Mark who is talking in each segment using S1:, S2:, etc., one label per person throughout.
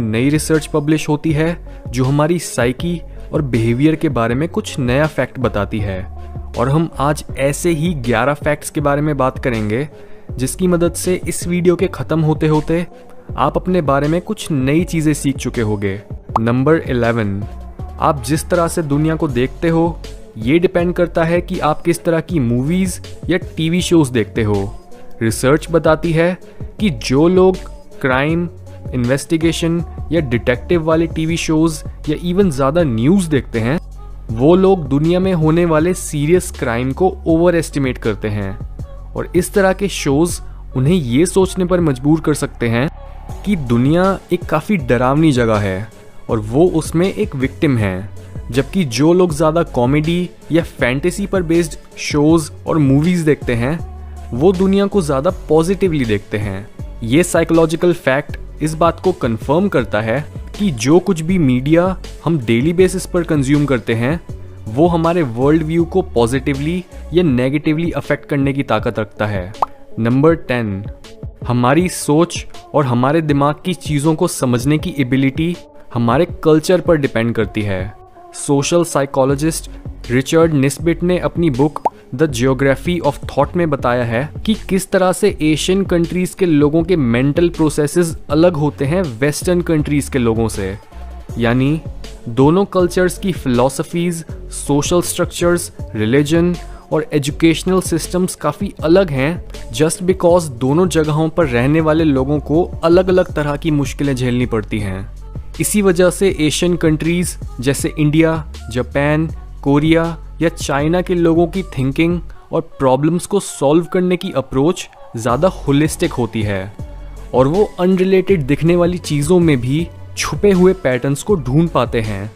S1: नई research publish होती है जो हमारी साइकी और बिहेवियर के बारे में कुछ नया फैक्ट बताती है। और हम आज ऐसे ही 11 फैक्ट्स के बारे में बात करेंगे जिसकी मदद से इस वीडियो के ख़त्म होते होते आप अपने बारे में कुछ नई चीज़ें सीख चुके होंगे। नंबर 11, आप जिस तरह से दुनिया को देखते हो ये डिपेंड करता है कि आप किस तरह की मूवीज़ या टीवी शोज़ देखते हो। रिसर्च बताती है कि जो लोग क्राइम, इन्वेस्टिगेशन या डिटेक्टिव वाले टीवी शोज़ या इवन ज़्यादा न्यूज़ देखते हैं वो लोग दुनिया में होने वाले सीरियस क्राइम को ओवर एस्टिमेट करते हैं। और इस तरह के शोज़ उन्हें ये सोचने पर मजबूर कर सकते हैं कि दुनिया एक काफ़ी डरावनी जगह है और वो उसमें एक विक्टिम है। जबकि जो लोग ज़्यादा कॉमेडी या फैंटेसी पर बेस्ड शोज़ और मूवीज़ देखते हैं वो दुनिया को ज़्यादा पॉजिटिवली देखते हैं। ये साइकोलॉजिकल फैक्ट इस बात को कंफर्म करता है कि जो कुछ भी मीडिया हम डेली बेसिस पर कंज्यूम करते हैं वो हमारे वर्ल्ड व्यू को पॉजिटिवली या नेगेटिवली अफेक्ट करने की ताकत रखता है। नंबर 10, हमारी सोच और हमारे दिमाग की चीज़ों को समझने की एबिलिटी हमारे कल्चर पर डिपेंड करती है। सोशल साइकोलॉजिस्ट रिचर्ड निस्बिट ने अपनी book the geography of thought में बताया है कि किस तरह से एशियन कंट्रीज के लोगों के मेंटल प्रोसेसेस अलग होते हैं वेस्टर्न कंट्रीज के लोगों से। यानी दोनों कल्चर्स की फिलॉसफीज, सोशल स्ट्रक्चर्स, रिलीजन और एजुकेशनल सिस्टम्स काफ़ी अलग हैं जस्ट बिकॉज दोनों जगहों पर रहने वाले लोगों को अलग अलग तरह की मुश्किलें झेलनी पड़ती हैं। इसी वजह से एशियन कंट्रीज जैसे इंडिया, जापान, कोरिया या चाइना के लोगों की थिंकिंग और प्रॉब्लम्स को सॉल्व करने की अप्रोच ज़्यादा होलिस्टिक होती है और वो अनरिलेटेड दिखने वाली चीज़ों में भी छुपे हुए पैटर्न्स को ढूंढ पाते हैं।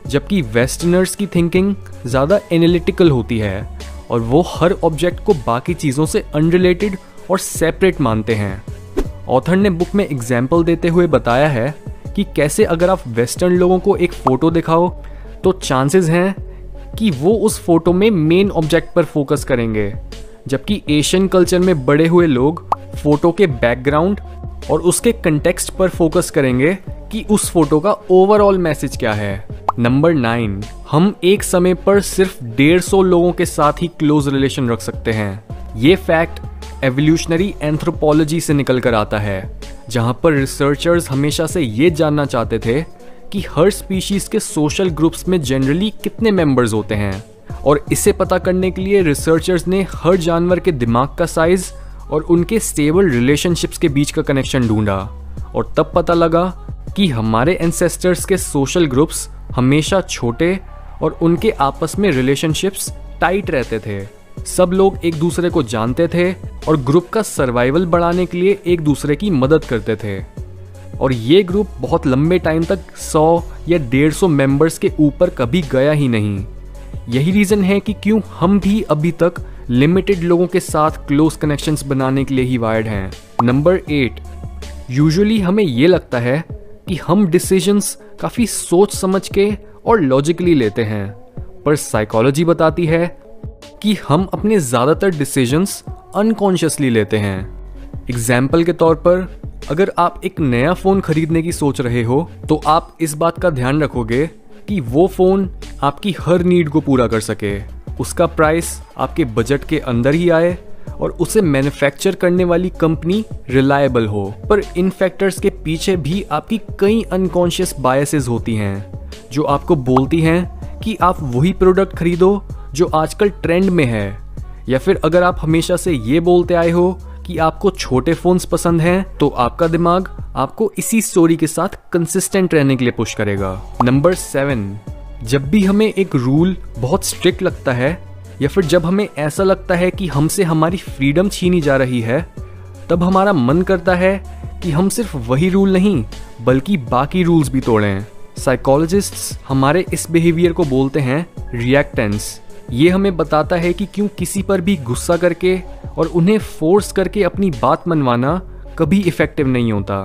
S1: जबकि वेस्टर्नर्स की थिंकिंग ज़्यादा एनालिटिकल होती है और वो हर ऑब्जेक्ट को बाकी चीज़ों से अनरिलेटेड और सेपरेट मानते हैं। ऑथर ने बुक में एग्जाम्पल देते हुए बताया है कि कैसे अगर आप वेस्टर्न लोगों को एक फ़ोटो दिखाओ तो चांसेस हैं कि वो उस फोटो में मेन ऑब्जेक्ट पर फोकस करेंगे, जबकि एशियन कल्चर में बड़े हुए लोग फोटो के बैकग्राउंड और उसके कंटेक्स्ट पर फोकस करेंगे कि उस फोटो का ओवरऑल मैसेज क्या है। नंबर 9, हम एक समय पर सिर्फ 150 लोगों के साथ ही क्लोज रिलेशन रख सकते हैं। ये फैक्ट एवोल्यूशनरी एंथ्रोपोलॉजी से निकल कर आता है, जहाँ पर रिसर्चर्स हमेशा से ये जानना चाहते थे कि हर स्पीशीज के सोशल ग्रुप्स में जनरली कितने मेंबर्स होते हैं। और इसे पता करने के लिए रिसर्चर्स ने हर जानवर के दिमाग का साइज और उनके स्टेबल रिलेशनशिप्स के बीच का कनेक्शन ढूंढा और तब पता लगा कि हमारे एंसेस्टर्स के सोशल ग्रुप्स हमेशा छोटे और उनके आपस में रिलेशनशिप्स टाइट रहते थे। सब लोग एक दूसरे को जानते थे और ग्रुप का सर्वाइवल बढ़ाने के लिए एक दूसरे की मदद करते थे। और ये ग्रुप बहुत लंबे टाइम तक 100 या 150 मेंबर्स के ऊपर कभी गया ही नहीं। यही रीज़न है कि क्यों हम भी अभी तक लिमिटेड लोगों के साथ क्लोज कनेक्शंस बनाने के लिए ही वायर्ड हैं। नंबर 8, यूजुअली हमें ये लगता है कि हम डिसीजंस काफ़ी सोच समझ के और लॉजिकली लेते हैं, पर साइकोलॉजी बताती है कि हम अपने ज़्यादातर डिसीजंस अनकॉन्शियसली लेते हैं। एग्जाम्पल के तौर पर अगर आप एक नया फ़ोन खरीदने की सोच रहे हो तो आप इस बात का ध्यान रखोगे कि वो फ़ोन आपकी हर नीड को पूरा कर सके, उसका प्राइस आपके बजट के अंदर ही आए और उसे मैन्युफैक्चर करने वाली कंपनी रिलायबल हो। पर इन फैक्टर्स के पीछे भी आपकी कई अनकॉन्शियस बायसेस होती हैं जो आपको बोलती हैं कि आप वही प्रोडक्ट खरीदो जो आजकल ट्रेंड में है, या फिर अगर आप हमेशा से ये बोलते आए हो कि आपको छोटे फोन्स पसंद हैं तो आपका दिमाग आपको इसी स्टोरी के साथ कंसिस्टेंट रहने के लिए पुश करेगा। नंबर 7, जब भी हमें एक रूल बहुत स्ट्रिक्ट लगता है या फिर जब हमें ऐसा लगता है कि हमसे हमारी फ्रीडम छीनी जा रही है तब हमारा मन करता है कि हम सिर्फ वही रूल नहीं बल्कि बाकी रूल्स भी तोड़ें। साइकोलॉजिस्ट्स हमारे इस बिहेवियर को बोलते हैं रिएक्टेंस। ये हमें बताता है कि क्यों किसी पर भी गुस्सा करके और उन्हें फोर्स करके अपनी बात मनवाना कभी इफेक्टिव नहीं होता।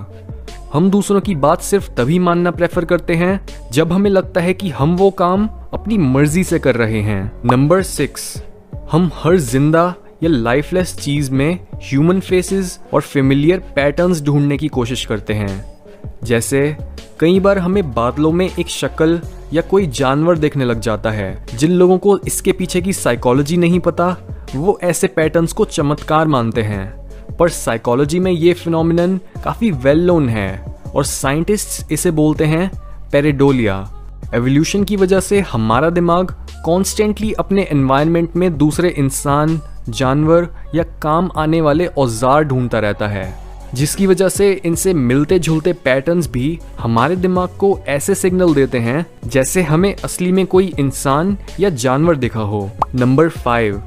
S1: हम दूसरों की बात सिर्फ तभी मानना प्रेफर करते हैं जब हमें लगता है कि हम वो काम अपनी मर्जी से कर रहे हैं। नंबर 6, हम हर जिंदा या लाइफलेस चीज में ह्यूमन फेसेस और फेमिलियर पैटर्न्स ढूंढने की कोशिश करते हैं। जैसे कई बार हमें बादलों में एक शक्ल या कोई जानवर देखने लग जाता है। जिन लोगों को इसके पीछे की साइकोलॉजी नहीं पता वो ऐसे पैटर्न्स को चमत्कार मानते हैं, पर साइकोलॉजी में ये फिनोमिनन काफ़ी वेल नोन है और साइंटिस्ट्स इसे बोलते हैं पेरेडोलिया। एवोल्यूशन की वजह से हमारा दिमाग कॉन्स्टेंटली अपने एनवायरनमेंट में दूसरे इंसान, जानवर या काम आने वाले औजार ढूंढता रहता है, जिसकी वजह से इनसे मिलते जुलते पैटर्न्स भी हमारे दिमाग को ऐसे सिग्नल देते हैं जैसे हमें असली में कोई इंसान या जानवर दिखा हो। नंबर 5,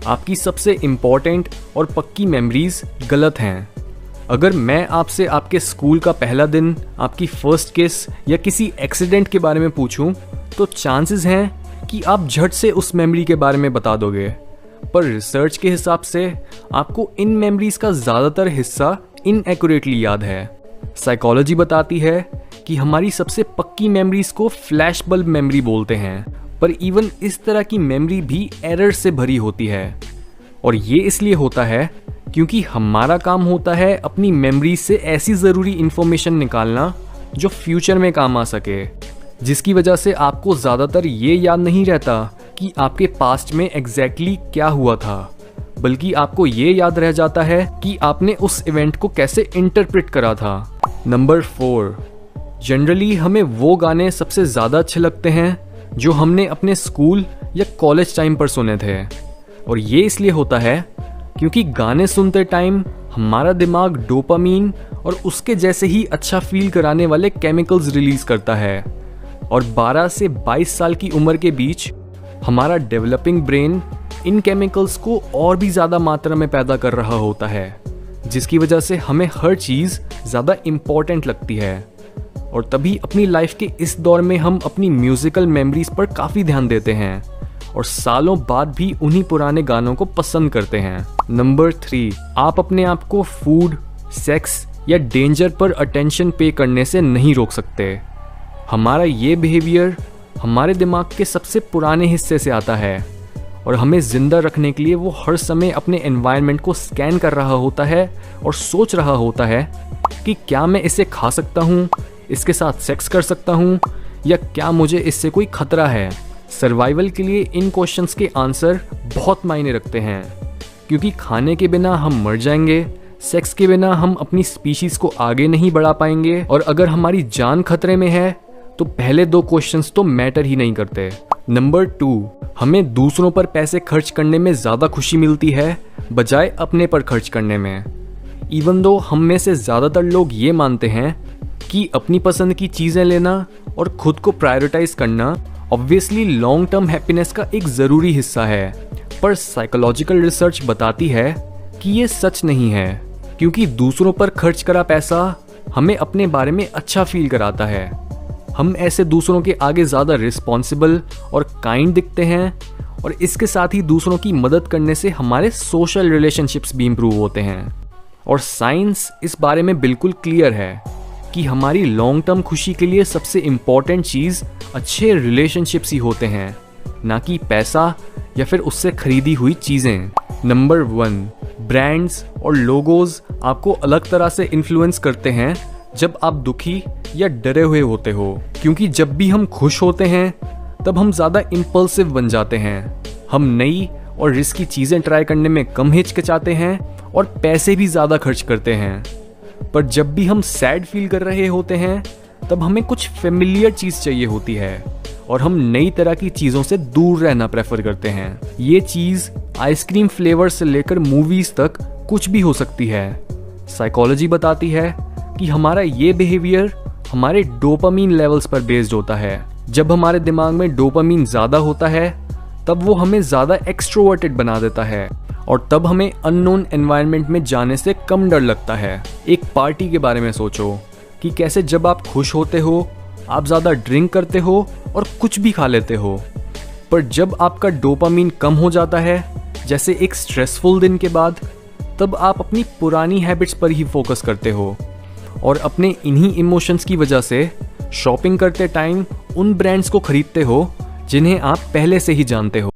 S1: आपकी सबसे इम्पोर्टेंट और पक्की मेमोरीज गलत हैं। अगर मैं आपसे आपके स्कूल का पहला दिन, आपकी फर्स्ट किस या किसी एक्सीडेंट के बारे में पूछूं, तो चांसेस हैं कि आप झट से उस मेमोरी के बारे में बता दोगे, पर रिसर्च के हिसाब से आपको इन मेमोरीज का ज़्यादातर हिस्सा इनएक्यूरेटली याद है। साइकोलॉजी बताती है कि हमारी सबसे पक्की मेमोरीज को फ्लैश बल्ब मेमोरी बोलते हैं, पर इवन इस तरह की मेमोरी भी एरर से भरी होती है। और ये इसलिए होता है क्योंकि हमारा काम होता है अपनी मेमोरी से ऐसी ज़रूरी इन्फॉर्मेशन निकालना जो फ्यूचर में काम आ सके, जिसकी वजह से आपको ज़्यादातर ये याद नहीं रहता कि आपके पास्ट में एग्जैक्टली क्या हुआ था, बल्कि आपको ये याद रह जाता है कि आपने उस इवेंट को कैसे इंटरप्रेट करा था। नंबर 4, जनरली हमें वो गाने सबसे ज़्यादा अच्छे लगते हैं जो हमने अपने स्कूल या कॉलेज टाइम पर सुने थे, और ये इसलिए होता है क्योंकि गाने सुनते टाइम हमारा दिमाग डोपामीन और उसके जैसे ही अच्छा फील कराने वाले केमिकल्स रिलीज करता है, और 12 से 22 साल की उम्र के बीच हमारा डेवलपिंग ब्रेन इन केमिकल्स को और भी ज़्यादा मात्रा में पैदा कर रहा होता है, जिसकी वजह से हमें हर चीज़ ज़्यादा इम्पॉर्टेंट लगती है। और तभी अपनी लाइफ के इस दौर में हम अपनी म्यूज़िकल मेमोरीज पर काफ़ी ध्यान देते हैं और सालों बाद भी उन्हीं पुराने गानों को पसंद करते हैं। नंबर 3, आप अपने आप को फूड, सेक्स या डेंजर पर अटेंशन पे करने से नहीं रोक सकते। हमारा ये बिहेवियर हमारे दिमाग के सबसे पुराने हिस्से से आता है और हमें जिंदा रखने के लिए वो हर समय अपने एनवायरनमेंट को स्कैन कर रहा होता है और सोच रहा होता है कि क्या मैं इसे खा सकता हूँ, इसके साथ सेक्स कर सकता हूँ, या क्या मुझे इससे कोई खतरा है। सर्वाइवल के लिए इन क्वेश्चंस के आंसर बहुत मायने रखते हैं, क्योंकि खाने के बिना हम मर जाएंगे, सेक्स के बिना हम अपनी स्पीशीज को आगे नहीं बढ़ा पाएंगे, और अगर हमारी जान खतरे में है तो पहले 2 क्वेश्चंस तो मैटर ही नहीं करते। नंबर 2, हमें दूसरों पर पैसे खर्च करने में ज़्यादा खुशी मिलती है बजाय अपने पर खर्च करने में। इवन दो हम में से ज़्यादातर लोग ये मानते हैं कि अपनी पसंद की चीज़ें लेना और खुद को प्रायोरिटाइज करना ऑब्वियसली लॉन्ग टर्म हैप्पीनेस का एक ज़रूरी हिस्सा है, पर साइकोलॉजिकल रिसर्च बताती है कि ये सच नहीं है, क्योंकि दूसरों पर खर्च करा पैसा हमें अपने बारे में अच्छा फील कराता है। हम ऐसे दूसरों के आगे ज़्यादा रिस्पॉन्सिबल और काइंड दिखते हैं, और इसके साथ ही दूसरों की मदद करने से हमारे सोशल रिलेशनशिप्स भी इम्प्रूव होते हैं। और साइंस इस बारे में बिल्कुल क्लियर है कि हमारी लॉन्ग टर्म खुशी के लिए सबसे इम्पॉर्टेंट चीज़ अच्छे रिलेशनशिप्स ही होते हैं, ना कि पैसा या फिर उससे खरीदी हुई चीज़ें। नंबर 1, ब्रांड्स और लोगोज आपको अलग तरह से इन्फ्लुएंस करते हैं जब आप दुखी या डरे हुए होते हो, क्योंकि जब भी हम खुश होते हैं तब हम ज़्यादा इम्पल्सिव बन जाते हैं। हम नई और रिस्की चीज़ें ट्राई करने में कम हिचकिचाते हैं और पैसे भी ज़्यादा खर्च करते हैं। पर जब भी हम सैड फील कर रहे होते हैं तब हमें कुछ फेमिलियर चीज़ चाहिए होती है और हम नई तरह की चीज़ों से दूर रहना प्रेफर करते हैं। ये चीज़ आइसक्रीम फ्लेवर से लेकर मूवीज़ तक कुछ भी हो सकती है। साइकोलॉजी बताती है कि हमारा ये बिहेवियर हमारे डोपामीन लेवल्स पर बेस्ड होता है। जब हमारे दिमाग में डोपामीन ज़्यादा होता है तब वो हमें ज़्यादा एक्सट्रोवर्टेड बना देता है और तब हमें अननोन एनवायरनमेंट में जाने से कम डर लगता है। एक पार्टी के बारे में सोचो कि कैसे जब आप खुश होते हो आप ज़्यादा ड्रिंक करते हो और कुछ भी खा लेते हो, पर जब आपका डोपामीन कम हो जाता है, जैसे एक स्ट्रेसफुल दिन के बाद, तब आप अपनी पुरानी हैबिट्स पर ही फोकस करते हो और अपने इन्हीं इमोशंस की वजह से शॉपिंग करते टाइम उन ब्रांड्स को खरीदते हो जिन्हें आप पहले से ही जानते हो।